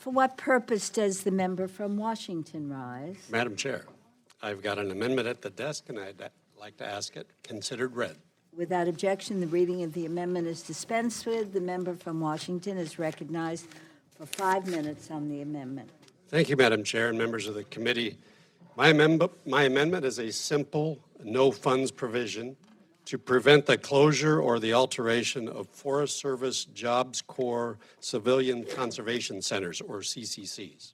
For what purpose does the member from Washington rise? Madam Chair, I've got an amendment at the desk, and I'd like to ask it considered read. Without objection, the reading of the amendment is dispensed with. The member from Washington is recognized for 5 minutes on the amendment. Thank you, Madam Chair and members of the committee. My amendment is a simple no funds provision to prevent the closure or the alteration of Forest Service Jobs Corps Civilian Conservation Centers, or CCCs.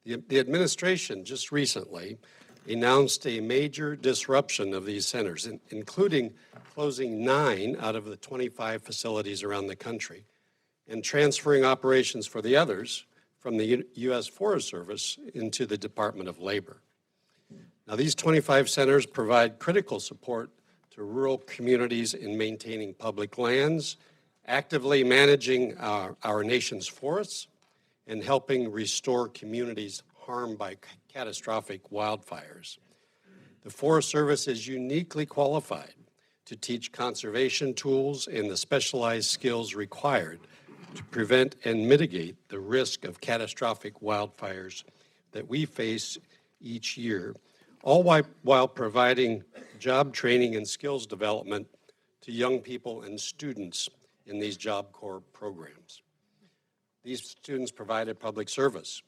The administration just recently announced a major disruption of these centers, including closing 9 out of the 25 facilities around the country and transferring operations for the others from the U.S. Forest Service into the Department of Labor. Now, these 25 centers provide critical support to rural communities in maintaining public lands, actively managing our nation's forests, and helping restore communities harmed by catastrophic wildfires. The Forest Service is uniquely qualified to teach conservation tools and the specialized skills required to prevent and mitigate the risk of catastrophic wildfires that we face each year, all while providing job training and skills development to young people and students in these Job Corps programs. These students provide a public service,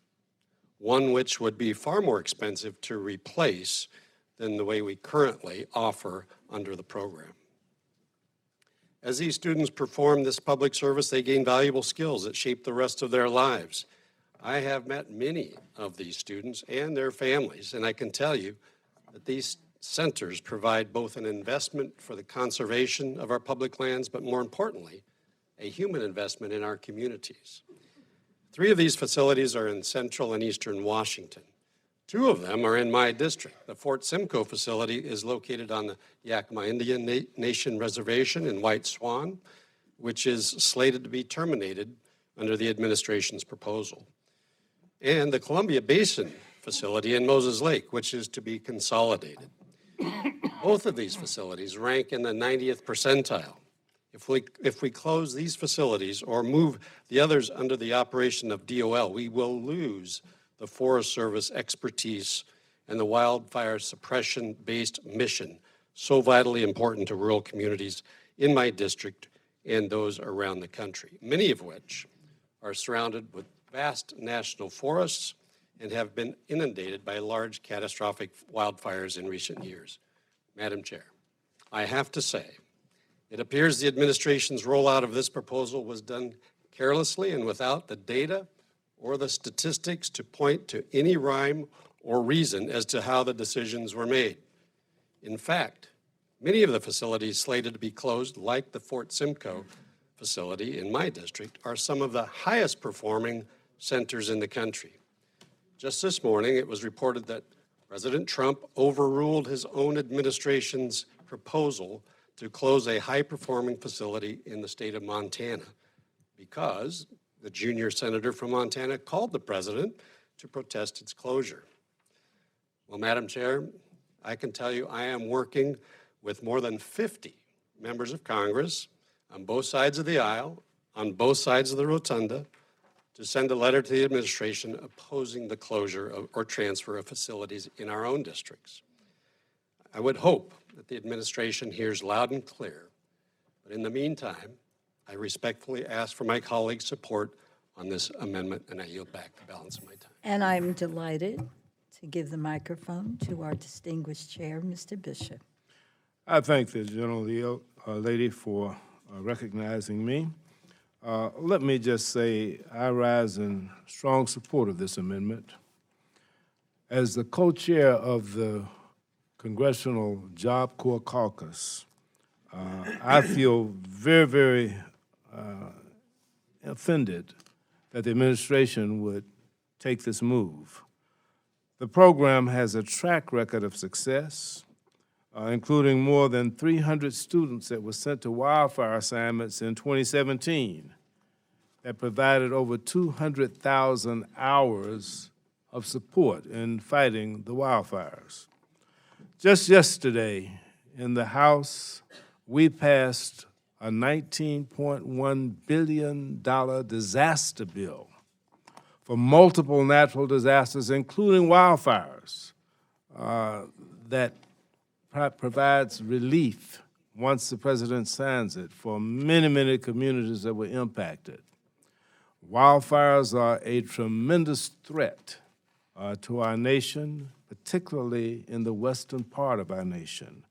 one which would be far more expensive to replace than the way we currently offer under the program. As these students perform this public service, they gain valuable skills that shape the rest of their lives. I have met many of these students and their families, and I can tell you that these centers provide both an investment for the conservation of our public lands, but more importantly, a human investment in our communities. 3 of these facilities are in central and eastern Washington. 2 of them are in my district. The Fort Simcoe facility is located on the Yakima Indian Nation Reservation in White Swan, which is slated to be terminated under the administration's proposal. And the Columbia Basin facility in Moses Lake, which is to be consolidated. Both of these facilities rank in the 90th percentile. If we close these facilities or move the others under the operation of DOL, we will lose the Forest Service expertise and the wildfire suppression-based mission, so vitally important to rural communities in my district and those around the country, many of which are surrounded with vast national forests and have been inundated by large catastrophic wildfires in recent years. Madam Chair, I have to say, it appears the administration's rollout of this proposal was done carelessly and without the data or the statistics to point to any rhyme or reason as to how the decisions were made. In fact, many of the facilities slated to be closed, like the Fort Simcoe facility in my district, are some of the highest performing centers in the country. Just this morning, it was reported that President Trump overruled his own administration's proposal to close a high-performing facility in the state of Montana because the junior senator from Montana called the president to protest its closure. Well, Madam Chair, I can tell you I am working with more than 50 members of Congress on both sides of the aisle, on both sides of the rotunda, to send a letter to the administration opposing the closure or transfer of facilities in our own districts. I would hope that the administration hears loud and clear, but in the meantime, I respectfully ask for my colleagues' support on this amendment, and I yield back the balance of my time. And I'm delighted to give the microphone to our distinguished chair, Mr. Bishop. I thank the gentle lady for recognizing me. Let me just say I rise in strong support of this amendment. As the co-chair of the Congressional Job Corps Caucus, I feel very, very offended that the administration would take this move. The program has a track record of success, including more than 300 students that were sent to wildfire assignments in 2017 that provided over 200,000 hours of support in fighting the wildfires. Just yesterday in the House, we passed a $19.1 billion disaster bill for multiple natural disasters, including wildfires, that provides relief once the president signs it for many, many communities that were impacted. Wildfires are a tremendous threat to our nation, particularly in the western part of our nation.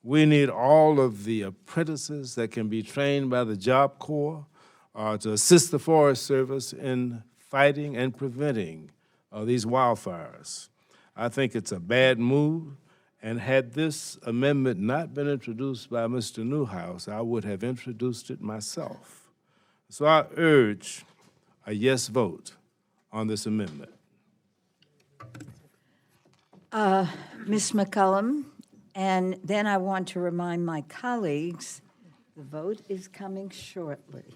We need all of the apprentices that can be trained by the Job Corps to assist the Forest Service in fighting and preventing these wildfires. I think it's a bad move, and had this amendment not been introduced by Mr. Newhouse, I would have introduced it myself. So I urge a yes vote on this amendment. Ms. McCullum, and then I want to remind my colleagues, the vote is coming shortly.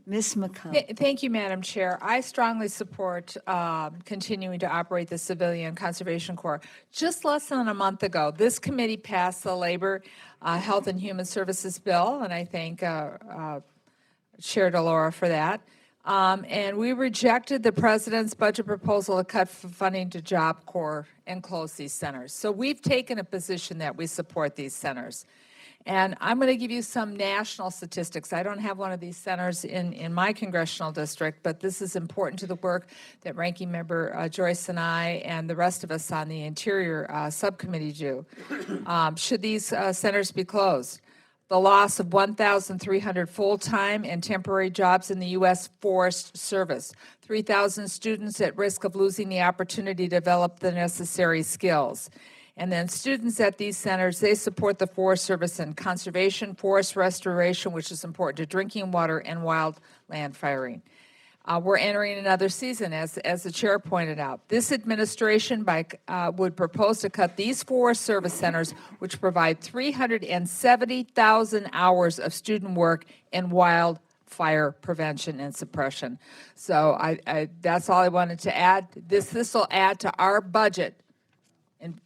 Ms. McCullum. Thank you, Madam Chair. I strongly support continuing to operate the Civilian Conservation Corps. Just less than a month ago, this committee passed the Labor, Health, and Human Services bill, and I thank Chair DeLaura for that. And we rejected the president's budget proposal to cut funding to Job Corps and close these centers. So we've taken a position that we support these centers. And I'm going to give you some national statistics. I don't have one of these centers in my congressional district, but this is important to the work that Ranking Member Joyce and I and the rest of us on the Interior Subcommittee do. Should these centers be closed? The loss of 1,300 full-time and temporary jobs in the U.S. Forest Service, 3,000 students at risk of losing the opportunity to develop the necessary skills. And then students at these centers, they support the Forest Service in conservation, forest restoration, which is important to drinking water, and wildland firing. We're entering another season, as the chair pointed out. This administration would propose to cut these Forest Service centers, which provide 370,000 hours of student work in wildfire prevention and suppression. So that's all I wanted to add. This will add to our budget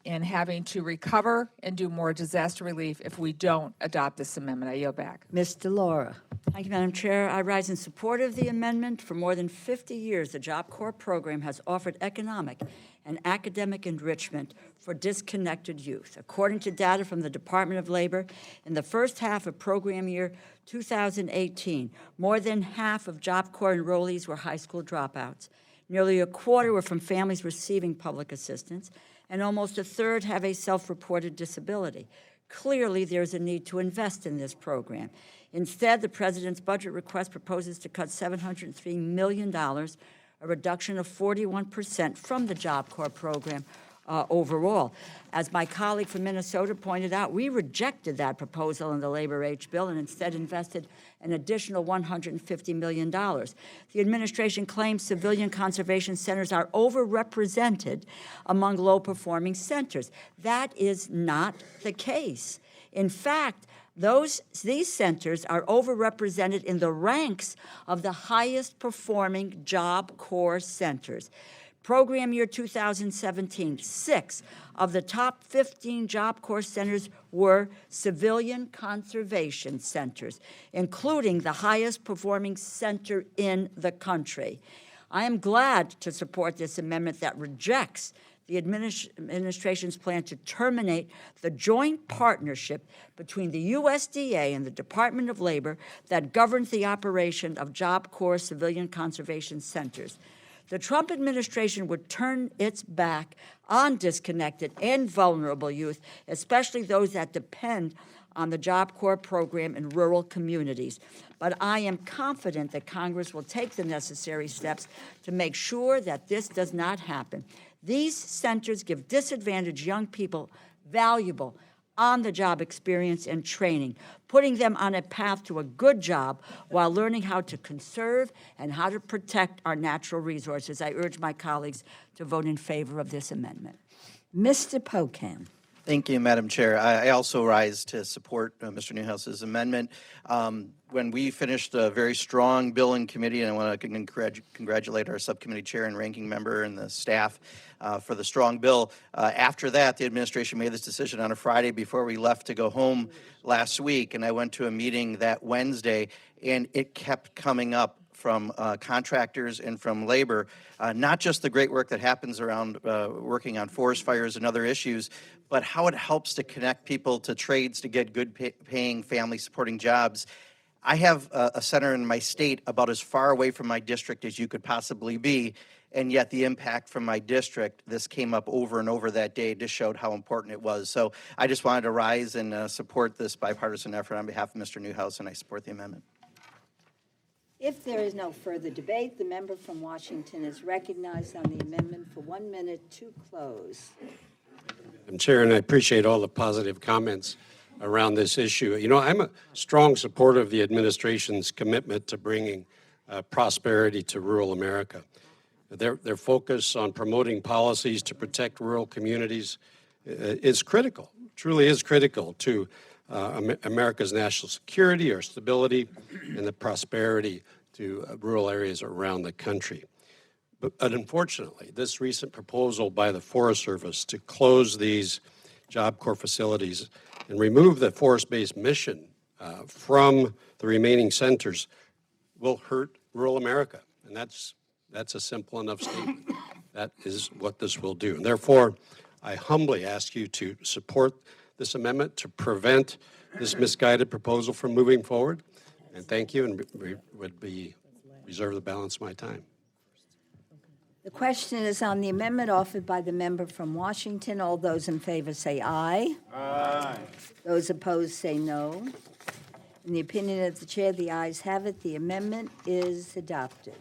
and having to recover and do more disaster relief if we don't adopt this amendment. I yield back. Ms. DeLaura. Thank you, Madam Chair. I rise in support of the amendment. For more than 50 years, the Job Corps program has offered economic and academic enrichment for disconnected youth. According to data from the Department of Labor, in the first half of program year 2018, more than half of Job Corps enrollees were high school dropouts. Nearly a quarter were from families receiving public assistance, and almost a third have a self-reported disability. Clearly, there's a need to invest in this program. Instead, the president's budget request proposes to cut $703 million, a reduction of 41% from the Job Corps program overall. As my colleague from Minnesota pointed out, we rejected that proposal in the Labor H bill and instead invested an additional $150 million. The administration claims civilian conservation centers are overrepresented among low-performing centers. That is not the case. In fact, these centers are overrepresented in the ranks of the highest performing Job Corps centers. Program year 2017, 6 of the top 15 Job Corps centers were civilian conservation centers, including the highest performing center in the country. I am glad to support this amendment that rejects the administration's plan to terminate the joint partnership between the USDA and the Department of Labor that governs the operation of Job Corps civilian conservation centers. The Trump administration would turn its back on disconnected and vulnerable youth, especially those that depend on the Job Corps program in rural communities. But I am confident that Congress will take the necessary steps to make sure that this does not happen. These centers give disadvantaged young people valuable on-the-job experience and training, putting them on a path to a good job while learning how to conserve and how to protect our natural resources. I urge my colleagues to vote in favor of this amendment. Mr. Pocan. Thank you, Madam Chair. I also rise to support Mr. Newhouse's amendment. When we finished a very strong bill in committee, and I want to congratulate our subcommittee chair and ranking member and the staff for the strong bill. After that, the administration made this decision on a Friday before we left to go home last week, and I went to a meeting that Wednesday, and it kept coming up from contractors and from labor, not just the great work that happens around working on forest fires and other issues, but how it helps to connect people to trades to get good paying, family-supporting jobs. I have a center in my state about as far away from my district as you could possibly be, and yet the impact from my district, this came up over and over that day, just showed how important it was. So I just wanted to rise and support this bipartisan effort on behalf of Mr. Newhouse, and I support the amendment. If there is no further debate, the member from Washington is recognized on the amendment for 1 minute to close. Madam Chair, and I appreciate all the positive comments around this issue. You know, I'm a strong supporter of the administration's commitment to bringing prosperity to rural America. Their focus on promoting policies to protect rural communities is critical, truly is critical to America's national security, our stability, and the prosperity to rural areas around the country. But unfortunately, this recent proposal by the Forest Service to close these Job Corps facilities and remove the forest-based mission from the remaining centers will hurt rural America. And that's a simple enough statement. That is what this will do. And therefore, I humbly ask you to support this amendment to prevent this misguided proposal from moving forward. And thank you, and reserve the balance of my time. The question is on the amendment offered by the member from Washington. All those in favor say aye. Aye. Those opposed say no. In the opinion of the chair, the ayes have it. The amendment is adopted.